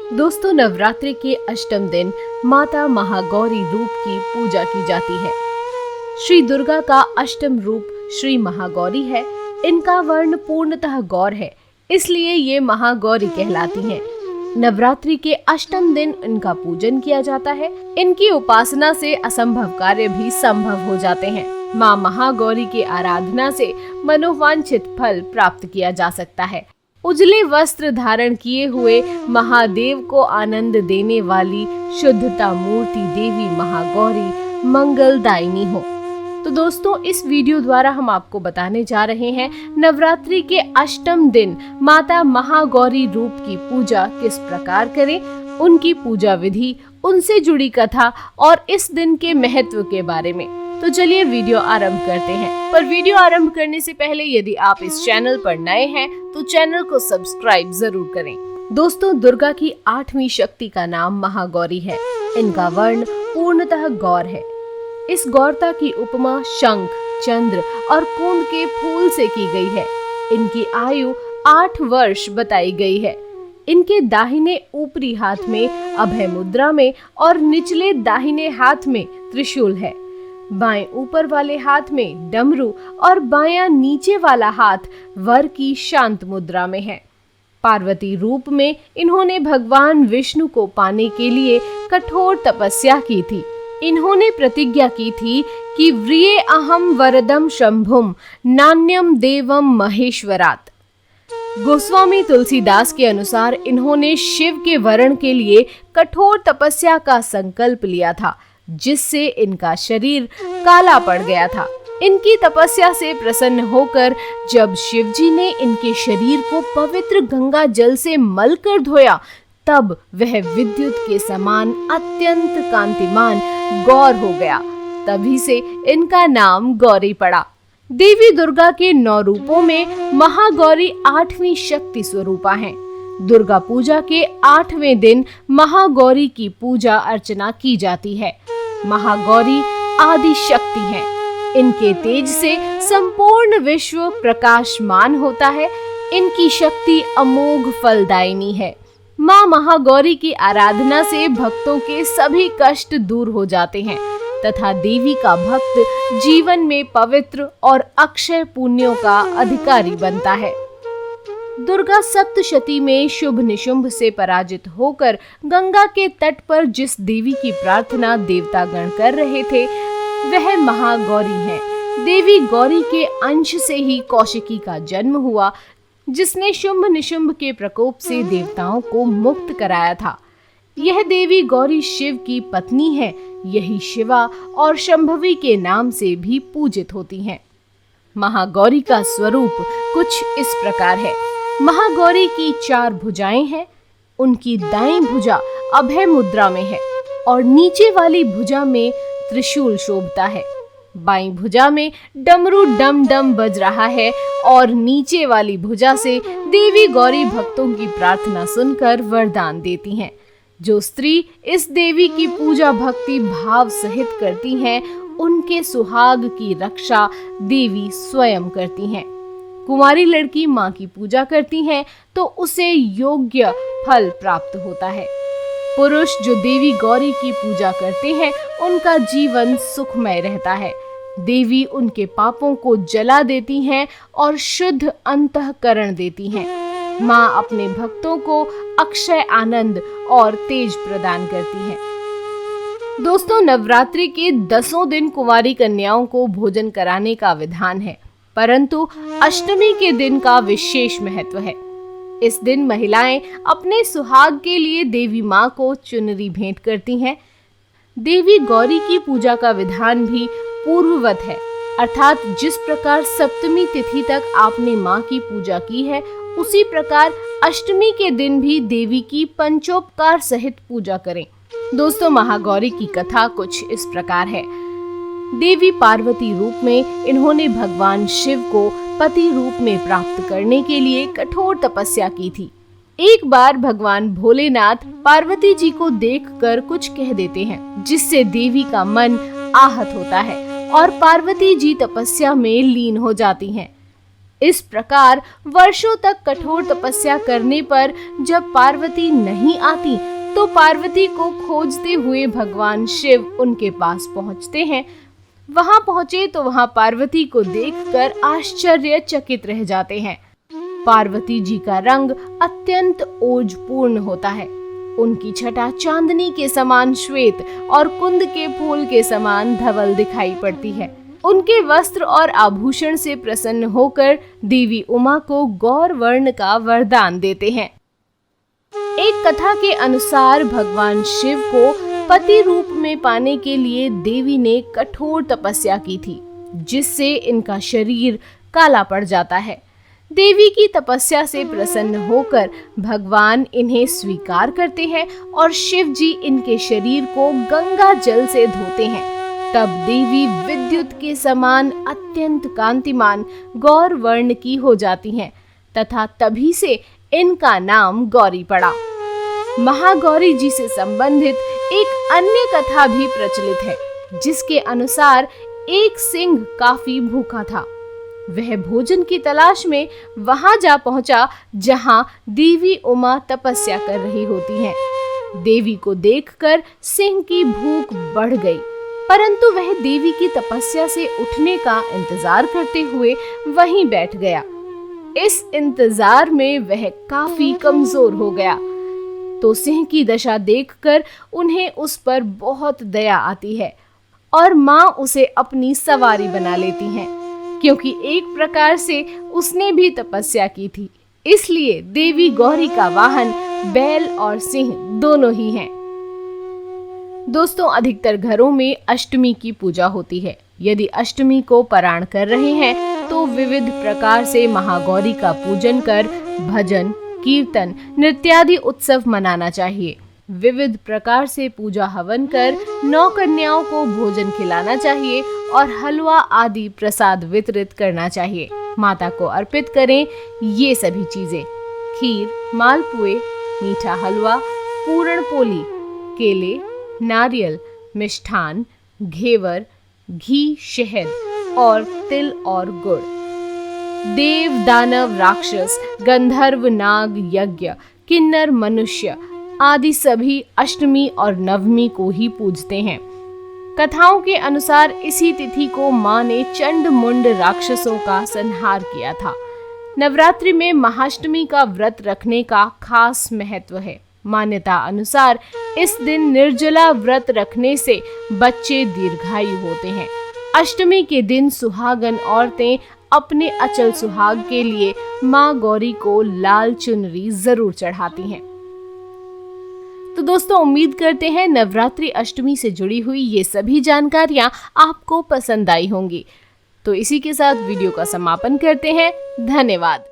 दोस्तों, नवरात्रि के अष्टम दिन माता महागौरी रूप की पूजा की जाती है। श्री दुर्गा का अष्टम रूप श्री महागौरी है। इनका वर्ण पूर्णतः गौर है, इसलिए ये महागौरी कहलाती हैं। नवरात्रि के अष्टम दिन इनका पूजन किया जाता है। इनकी उपासना से असंभव कार्य भी संभव हो जाते हैं। माँ महागौरी की आराधना से मनोवांछित फल प्राप्त किया जा सकता है। उजले वस्त्र धारण किए हुए महादेव को आनंद देने वाली शुद्धता मूर्ति देवी महागौरी मंगलदायिनी हो। तो दोस्तों, इस वीडियो द्वारा हम आपको बताने जा रहे हैं नवरात्रि के अष्टम दिन माता महागौरी रूप की पूजा किस प्रकार करें, उनकी पूजा विधि, उनसे जुड़ी कथा और इस दिन के महत्व के बारे में। तो चलिए वीडियो आरंभ करते हैं। पर वीडियो आरंभ करने से पहले यदि आप इस चैनल पर नए हैं तो चैनल को सब्सक्राइब जरूर करें। दोस्तों, दुर्गा की 8वीं शक्ति का नाम महागौरी है। इनका वर्ण पूर्णतः गौर है। इस गौरता की उपमा शंख, चंद्र और कुंद के फूल से की गई है। इनकी आयु 8 वर्ष बताई गई है। इनके दाहिने ऊपरी हाथ में अभय मुद्रा में और निचले दाहिने हाथ में त्रिशूल है। बाएं ऊपर वाले हाथ में डमरू और बायां नीचे वाला हाथ वर की शांत मुद्रा में है। पार्वती रूप में इन्होंने भगवान विष्णु को पाने के लिए कठोर तपस्या की थी। इन्होंने प्रतिज्ञा की थी कि व्रिये अहम वरदम शंभुम नान्यम देवम महेश्वरात्। गोस्वामी तुलसीदास के अनुसार इन्होंने शिव के वरण के लिए कठोर तपस्या का संकल्प लिया था, जिससे इनका शरीर काला पड़ गया था। इनकी तपस्या से प्रसन्न होकर जब शिवजी ने इनके शरीर को पवित्र गंगा जल से मलकर धोया, तब वह विद्युत के समान अत्यंत कांतिमान गौर हो गया। तभी से इनका नाम गौरी पड़ा। देवी दुर्गा के 9 रूपों में महागौरी 8वीं शक्ति स्वरूपा हैं। दुर्गा पूजा के 8वें दिन महागौरी की पूजा अर्चना की जाती है। महागौरी आदि शक्ति हैं। इनके तेज से संपूर्ण विश्व प्रकाशमान होता है। इनकी शक्ति अमोघ फलदायिनी है। माँ महागौरी की आराधना से भक्तों के सभी कष्ट दूर हो जाते हैं तथा देवी का भक्त जीवन में पवित्र और अक्षय पुण्यों का अधिकारी बनता है। दुर्गा सप्तशती में शुभ निशुंभ से पराजित होकर गंगा के तट पर जिस देवी की प्रार्थना देवतागण कर रहे थे, वह महागौरी है। देवी गौरी के अंश से ही कौशिकी का जन्म हुआ, जिसने शुंभ निशुंभ के प्रकोप से देवताओं को मुक्त कराया था। यह देवी गौरी शिव की पत्नी है। यही शिवा और शंभवी के नाम से भी पूजित होती हैं। महागौरी का स्वरूप कुछ इस प्रकार है। महागौरी की 4 भुजाएं हैं। उनकी दाईं भुजा अभय मुद्रा में है और नीचे वाली भुजा में त्रिशूल शोभता है। बाईं भुजा में डमरू डम डम बज रहा है और नीचे वाली भुजा से देवी गौरी भक्तों की प्रार्थना सुनकर वरदान देती हैं। जो स्त्री इस देवी की पूजा भक्ति भाव सहित करती हैं, उनके सुहाग की रक्षा देवी स्वयं करती हैं। कुंवारी लड़की माँ की पूजा करती हैं तो उसे योग्य फल प्राप्त होता है। पुरुष जो देवी गौरी की पूजा करते हैं, उनका जीवन सुखमय रहता है। देवी उनके पापों को जला देती हैं और शुद्ध अंतःकरण देती हैं। माँ अपने भक्तों को अक्षय आनंद और तेज प्रदान करती है। दोस्तों, नवरात्रि के 10 दिन कुंवारी कन्याओं को भोजन कराने का विधान है, परंतु अष्टमी के दिन का विशेष महत्व है। इस दिन महिलाएं अपने सुहाग के लिए देवी माँ को चुनरी भेंट करती हैं। देवी गौरी की पूजा का विधान भी पूर्ववत है, अर्थात जिस प्रकार सप्तमी तिथि तक आपने माँ की पूजा की है, उसी प्रकार अष्टमी के दिन भी देवी की पंचोपकार सहित पूजा करें। दोस्तों, महागौरी की कथा कुछ इस प्रकार है। देवी पार्वती रूप में इन्होंने भगवान शिव को पति रूप में प्राप्त करने के लिए कठोर तपस्या की थी। एक बार भगवान भोलेनाथ पार्वती जी को देखकर कुछ कह देते हैं, जिससे देवी का मन आहत होता है और पार्वती जी तपस्या में लीन हो जाती हैं। इस प्रकार वर्षों तक कठोर तपस्या करने पर जब पार्वती नहीं आती तो पार्वती को खोजते हुए भगवान शिव उनके पास पहुंचते हैं। वहां पहुंचे तो वहां पार्वती को देखकर आश्चर्यचकित रह जाते हैं। पार्वती जी का रंग अत्यंत ओजपूर्ण होता है। उनकी छटा चांदनी के समान श्वेत और कुंद के फूल के समान धवल दिखाई पड़ती है। उनके वस्त्र और आभूषण से प्रसन्न होकर देवी उमा को गौर वर्ण का वरदान देते हैं। एक कथा के अनुसार भगवान शिव को पति रूप में पाने के लिए देवी ने कठोर तपस्या की थी, जिससे इनका शरीर काला पड़ जाता है। देवी की तपस्या से प्रसन्न होकर भगवान इन्हें स्वीकार करते हैं और शिव जी इनके शरीर को गंगा जल से धोते हैं। तब देवी विद्युत के समान अत्यंत कांतिमान गौर वर्ण की हो जाती हैं तथा तभी से इनका नाम गौरी पड़ा। महागौरी जी से संबंधित एक अन्य कथा भी प्रचलित है, जिसके अनुसार एक सिंह काफी भूखा था। वह भोजन की तलाश में वहां जा पहुंचा जहां देवी उमा तपस्या कर रही होती हैं। देवी को देखकर सिंह की भूख बढ़ गई, परंतु वह देवी की तपस्या से उठने का इंतजार करते हुए वहीं बैठ गया। इस इंतजार में वह काफी कमजोर हो गया, तो सिंह की दशा देखकर उन्हें उस पर बहुत दया आती है और माँ उसे अपनी सवारी बना लेती हैं, क्योंकि एक प्रकार से उसने भी तपस्या की थी। इसलिए देवी गौरी का वाहन बैल और सिंह दोनों ही हैं। दोस्तों, अधिकतर घरों में अष्टमी की पूजा होती है। यदि अष्टमी को पारायण कर रहे हैं तो विविध प्रकार से महागौरी का पूजन कर भजन, कीर्तन, नृत्यादि उत्सव मनाना चाहिए। विविध प्रकार से पूजा हवन कर 9 कन्याओं को भोजन खिलाना चाहिए और हलवा आदि प्रसाद वितरित करना चाहिए। माता को अर्पित करें ये सभी चीजें: खीर, मालपुए, मीठा हलवा, पूरण पोली, केले, नारियल, मिष्ठान, घेवर, घी, शहद और तिल और गुड़। देव, दानव, राक्षस, गंधर्व, नाग, यज्ञ, किन्नर, मनुष्य आदि सभी अष्टमी और नवमी को ही पूजते हैं। कथाओं के अनुसार इसी तिथि को मां ने चंड मुंड राक्षसों का संहार किया था। नवरात्रि में महाअष्टमी का व्रत रखने का खास महत्व है। मान्यता अनुसार इस दिन निर्जला व्रत रखने से बच्चे दीर्घायु होते हैं। अष्टमी के दिन सुहागन औरतें अपने अचल सुहाग के लिए मां गौरी को लाल चुनरी जरूर चढ़ाती हैं। तो दोस्तों, उम्मीद करते हैं नवरात्रि अष्टमी से जुड़ी हुई ये सभी जानकारियां आपको पसंद आई होंगी। तो इसी के साथ वीडियो का समापन करते हैं। धन्यवाद।